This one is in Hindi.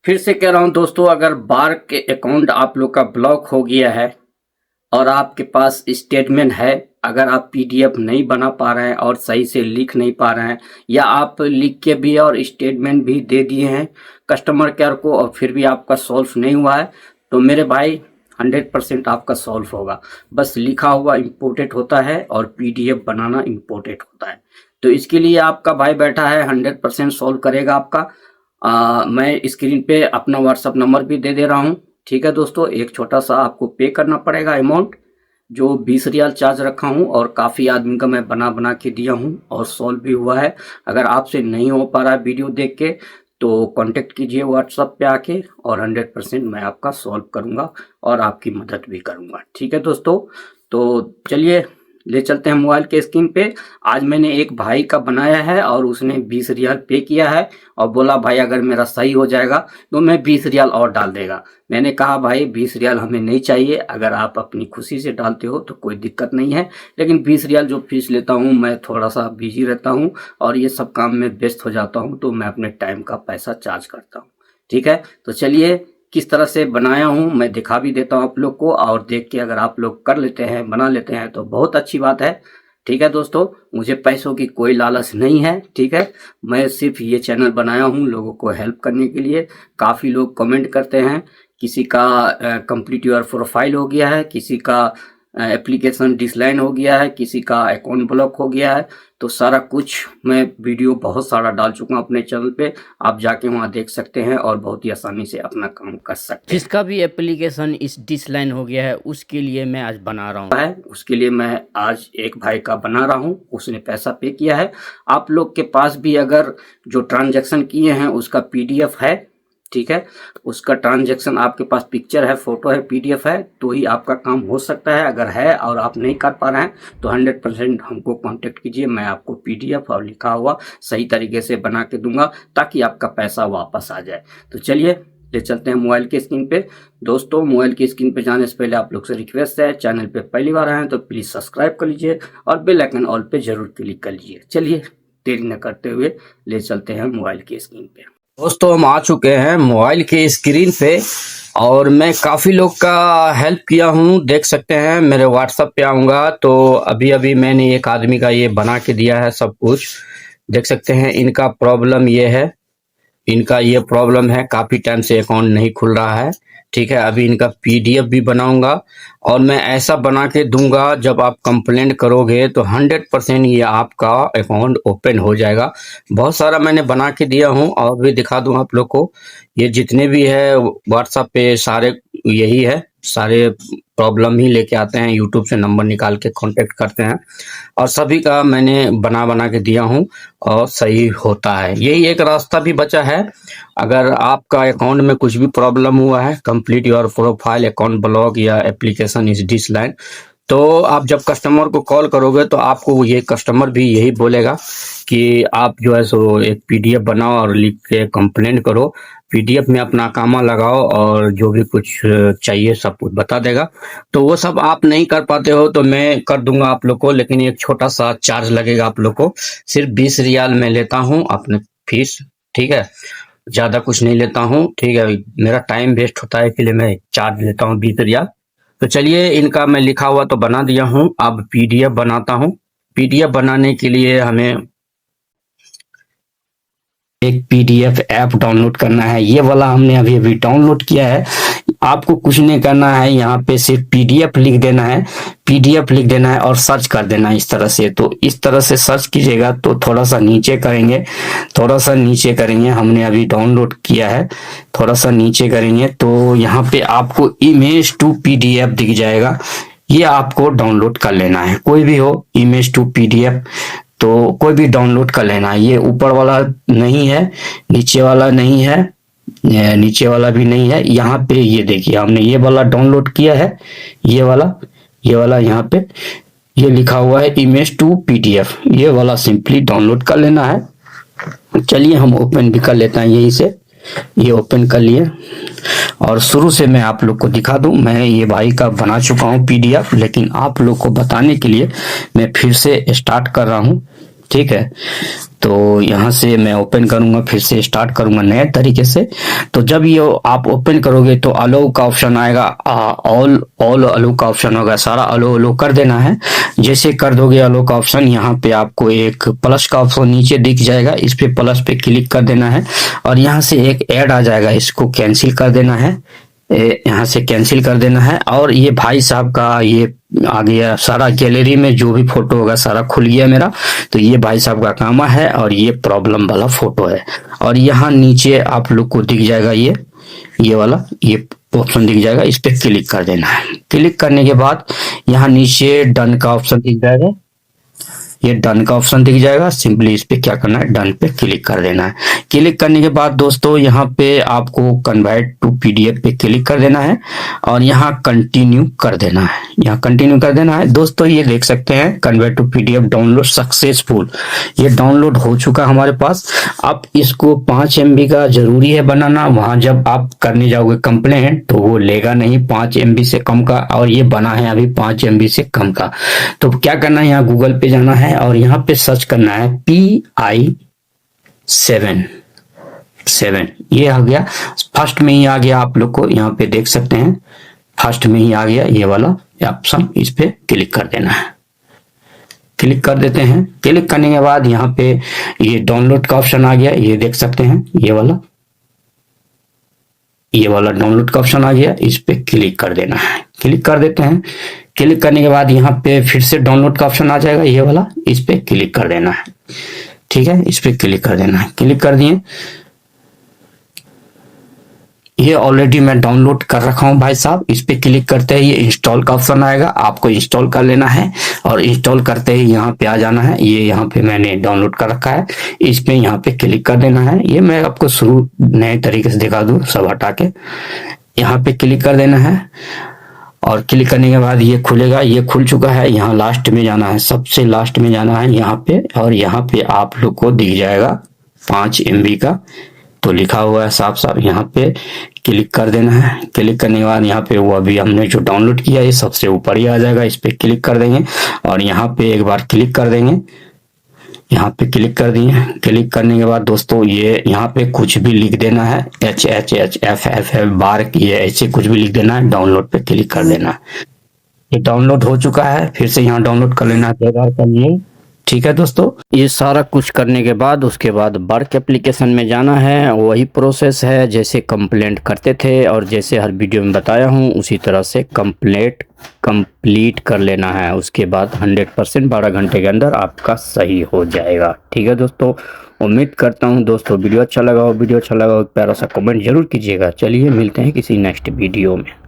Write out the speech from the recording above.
फिर से कह रहा हूं दोस्तों, अगर बार के अकाउंट आप लोग का ब्लॉक हो गया है और आपके पास स्टेटमेंट है, अगर आप पीडीएफ नहीं बना पा रहे हैं और सही से लिख नहीं पा रहे हैं, या आप लिख के भी और स्टेटमेंट भी दे दिए हैं कस्टमर केयर को और फिर भी आपका सॉल्व नहीं हुआ है, तो मेरे भाई 100% आपका सॉल्व होगा। बस लिखा हुआ इम्पोर्टेंट होता है और पीडीएफ बनाना इम्पोर्टेंट होता है। तो इसके लिए आपका भाई बैठा है, 100% सॉल्व करेगा आपका। मैं स्क्रीन पे अपना व्हाट्सअप नंबर भी दे दे रहा हूँ। ठीक है दोस्तों, एक छोटा सा आपको पे करना पड़ेगा अमाउंट, जो 20 रियाल चार्ज रखा हूँ और काफ़ी आदमी का मैं बना बना के दिया हूँ और सॉल्व भी हुआ है। अगर आपसे नहीं हो पा रहा है वीडियो देख के तो कांटेक्ट कीजिए व्हाट्सएप पे आके, और 100% मैं आपका सॉल्व करूँगा और आपकी मदद भी करूँगा। ठीक है दोस्तों, तो चलिए ले चलते हैं मोबाइल के स्क्रीन पे। आज मैंने एक भाई का बनाया है और उसने 20 रियाल पे किया है और बोला भाई अगर मेरा सही हो जाएगा तो मैं 20 रियाल और डाल देगा। मैंने कहा भाई 20 रियाल हमें नहीं चाहिए, अगर आप अपनी खुशी से डालते हो तो कोई दिक्कत नहीं है, लेकिन 20 रियाल जो फीस लेता हूँ, मैं थोड़ा सा बिजी रहता हूँ और ये सब काम में व्यस्त हो जाता हूँ, तो मैं अपने टाइम का पैसा चार्ज करता हूँ। ठीक है, तो चलिए किस तरह से बनाया हूँ मैं दिखा भी देता हूँ आप लोग को, और देख के अगर आप लोग कर लेते हैं, बना लेते हैं तो बहुत अच्छी बात है। ठीक है दोस्तों, मुझे पैसों की कोई लालच नहीं है। ठीक है, मैं सिर्फ ये चैनल बनाया हूँ लोगों को हेल्प करने के लिए। काफ़ी लोग कमेंट करते हैं, किसी का कंप्लीट योर प्रोफाइल हो गया है, किसी का एप्लीकेशन डिसलाइन हो गया है, किसी का अकाउंट ब्लॉक हो गया है, तो सारा कुछ मैं वीडियो बहुत सारा डाल चुका हूँ अपने चैनल पे, आप जाके वहाँ देख सकते हैं और बहुत ही आसानी से अपना काम कर सकते हैं। जिसका भी एप्लीकेशन इस डिसलाइन हो गया है उसके लिए मैं आज बना रहा हूँ, उसके लिए मैं आज एक भाई का बना रहा हूँ, उसने पैसा पे किया है। आप लोग के पास भी अगर जो ट्रांजैक्शन किए हैं उसका पीडीएफ है, ठीक है, उसका ट्रांजैक्शन आपके पास पिक्चर है, फोटो है, पीडीएफ है, तो ही आपका काम हो सकता है। अगर है और आप नहीं कर पा रहे हैं तो 100% हमको कांटेक्ट कीजिए, मैं आपको पीडीएफ और लिखा हुआ सही तरीके से बना के दूंगा ताकि आपका पैसा वापस आ जाए। तो चलिए ले चलते हैं मोबाइल की स्क्रीन पे। दोस्तों, मोबाइल की स्क्रीन पे जाने से पहले आप लोग से रिक्वेस्ट है, चैनल पे पहली बार आए हैं तो प्लीज़ सब्सक्राइब कर लीजिए और बेल आइकन ऑल पे जरूर क्लिक कर लीजिए। चलिए देरी न करते हुए ले चलते हैं मोबाइल की स्क्रीन पे। दोस्तों, हम आ चुके हैं मोबाइल के स्क्रीन पे और मैं काफ़ी लोग का हेल्प किया हूँ, देख सकते हैं। मेरे व्हाट्सएप पे आऊँगा तो अभी अभी मैंने एक आदमी का ये बना के दिया है सब कुछ, देख सकते हैं। इनका प्रॉब्लम ये है, इनका ये प्रॉब्लम है, काफ़ी टाइम से अकाउंट नहीं खुल रहा है। ठीक है, अभी इनका पीडीएफ भी बनाऊंगा और मैं ऐसा बना के दूंगा जब आप कंप्लेंट करोगे तो 100% ये आपका अकाउंट ओपन हो जाएगा। बहुत सारा मैंने बना के दिया हूं और भी दिखा दूं आप लोग को। ये जितने भी है व्हाट्सएप पे सारे यही है, सारे प्रॉब्लम ही लेके आते हैं, यूट्यूब से नंबर निकाल के कांटेक्ट करते हैं और सभी का मैंने बना बना के दिया हूं और सही होता है। यही एक रास्ता भी बचा है, अगर आपका अकाउंट में कुछ भी प्रॉब्लम हुआ है, complete your profile, account block या एप्लीकेशन इज डिसलाइन, तो आप जब कस्टमर को कॉल करोगे तो आपको ये कस्टमर भी यही बोलेगा कि आप जो है सो एक पीडीएफ बनाओ और लिख के कंप्लेंट करो, पीडीएफ में अपना कामा लगाओ और जो भी कुछ चाहिए सब कुछ बता देगा। तो वो सब आप नहीं कर पाते हो तो मैं कर दूंगा आप लोग को, लेकिन एक छोटा सा चार्ज लगेगा आप लोग को। सिर्फ 20 रियाल मैं लेता हूँ अपने फीस, ठीक है, ज़्यादा कुछ नहीं लेता हूँ। ठीक है, मेरा टाइम वेस्ट होता है इसलिए मैं चार्ज लेता हूँ 20 रियाल। तो चलिए, इनका मैं लिखा हुआ तो बना दिया हूँ, अब पीडीएफ बनाता हूँ। पीडीएफ बनाने के लिए हमें एक पीडीएफ ऐप डाउनलोड करना है, ये वाला हमने अभी अभी डाउनलोड किया है। आपको कुछ नहीं करना है, यहाँ पे सिर्फ पीडीएफ लिख देना है, पीडीएफ लिख देना है और सर्च कर देना है इस तरह से। तो इस तरह से सर्च कीजिएगा तो थोड़ा सा नीचे करेंगे, थोड़ा सा नीचे करेंगे, हमने अभी डाउनलोड किया है, थोड़ा सा नीचे करेंगे तो यहाँ पे आपको इमेज टू पीडीएफ दिख जाएगा, ये आपको डाउनलोड कर लेना है। कोई भी हो, इमेज टू पीडीएफ तो कोई भी डाउनलोड कर लेना है। ये ऊपर वाला नहीं है, नीचे वाला नहीं है, नीचे वाला भी नहीं है। यहाँ पे ये देखिए हमने ये वाला डाउनलोड किया है, ये वाला यहाँ पे ये लिखा हुआ है इमेज टू पीडीएफ, ये वाला सिंपली डाउनलोड कर लेना है। चलिए हम ओपन भी कर लेते हैं, यहीं से ये ओपन कर लिए और शुरू से मैं आप लोग को दिखा दूं। मैं ये भाई का बना चुका हूं पीडीएफ, लेकिन आप लोग को बताने के लिए मैं फिर से स्टार्ट कर रहा हूं। ठीक है। तो यहाँ से मैं ओपन करूंगा, फिर से स्टार्ट करूंगा नए तरीके से। तो जब ये आप ओपन करोगे तो अलो का ऑप्शन आएगा, ऑल अलो का ऑप्शन होगा, सारा अलो कर देना है। जैसे कर दोगे अलो का ऑप्शन, यहाँ पे आपको एक प्लस का ऑप्शन नीचे दिख जाएगा, इस पे प्लस पे क्लिक कर देना है और यहाँ से एक ऐड आ जाएगा, इसको कैंसिल कर देना है, यहाँ से कैंसिल कर देना है। और ये भाई साहब का ये आ गया, सारा गैलरी में जो भी फोटो होगा सारा खुल गया मेरा। तो ये भाई साहब का काम है और ये प्रॉब्लम वाला फोटो है। और यहाँ नीचे आप लोग को दिख जाएगा ये वाला ये ऑप्शन दिख जाएगा, इस पे क्लिक कर देना है। क्लिक करने के बाद यहाँ नीचे डन का ऑप्शन दिख जाएगा, ये डन का ऑप्शन दिख जाएगा। सिंपली इस पे क्या करना है, डन पे क्लिक कर देना है। क्लिक करने के बाद दोस्तों यहाँ पे आपको कन्वर्ट टू पीडीएफ पे क्लिक कर देना है और यहाँ कंटिन्यू कर देना है, यहाँ कंटिन्यू कर देना है। दोस्तों ये देख सकते हैं convert to PDF download successful, ये डाउनलोड हो चुका हमारे पास। अब इसको 5 MB का जरूरी है बनाना, वहां जब आप करने जाओगे कंप्लेंट तो वो लेगा नहीं 5 MB से कम का, और ये बना है अभी 5 MB से कम का। तो क्या करना है, यहाँ गूगल पे जाना है और यहाँ पे सर्च करना है PI7, ये आ गया, फर्स्ट में ही आ गया। आप लोग को यहाँ पे देख सकते हैं फर्स्ट में ही आ गया ये वाला ऑप्शन, इस पे क्लिक कर देना है। क्लिक कर देते हैं। क्लिक करने के बाद यहाँ पे ये डाउनलोड का ऑप्शन आ गया, ये देख सकते हैं ये वाला डाउनलोड का ऑप्शन आ गया, इस पे क्लिक कर देना है। क्लिक कर देते हैं। क्लिक करने के बाद यहाँ पे फिर से डाउनलोड का ऑप्शन आ जाएगा ये वाला, इस पे क्लिक कर देना है। ठीक है, इस पे क्लिक कर देना है। क्लिक कर दिए, ये ऑलरेडी मैं डाउनलोड कर रखा हूं भाई साहब। इस पे क्लिक करते ही ये इंस्टॉल का ऑप्शन आएगा, आपको इंस्टॉल कर लेना है और इंस्टॉल करते ही यहाँ पे आ जाना है। ये यहाँ पे मैंने डाउनलोड कर रखा है, इस पे यहाँ पे क्लिक कर देना है। ये मैं आपको शुरू नए तरीके से दिखा दूं, सब हटा के यहाँ पे क्लिक कर देना है और क्लिक करने के बाद ये खुलेगा। ये खुल चुका है, यहाँ लास्ट में जाना है, सबसे लास्ट में जाना है यहाँ पे, और यहाँ पे आप लोग को दिख जाएगा 5 MB का, तो लिखा हुआ है साफ साफ, यहाँ पे क्लिक कर देना है। क्लिक करने के बाद यहाँ पे वो अभी हमने जो डाउनलोड किया ये सबसे ऊपर ही आ जाएगा, इस पे क्लिक कर देंगे और यहाँ पे एक बार क्लिक कर देंगे। यहाँ पे क्लिक कर दिए। क्लिक करने के बाद दोस्तों ये यहाँ पे कुछ भी लिख देना है, HHHFFF बार, ये ऐसे कुछ भी लिख देना है, डाउनलोड पे क्लिक कर देना। ये डाउनलोड हो चुका है, फिर से यहाँ डाउनलोड कर लेना है। ठीक है दोस्तों, ये सारा कुछ करने के बाद उसके बाद वर्क एप्लीकेशन में जाना है। वही प्रोसेस है जैसे कंप्लेंट करते थे और जैसे हर वीडियो में बताया हूँ उसी तरह से कंप्लीट कर लेना है। उसके बाद 100% 12 घंटे के अंदर आपका सही हो जाएगा। ठीक है दोस्तों, उम्मीद करता हूँ दोस्तों वीडियो अच्छा लगा हो। प्यारा सा कमेंट जरूर कीजिएगा। चलिए मिलते हैं किसी नेक्स्ट वीडियो में।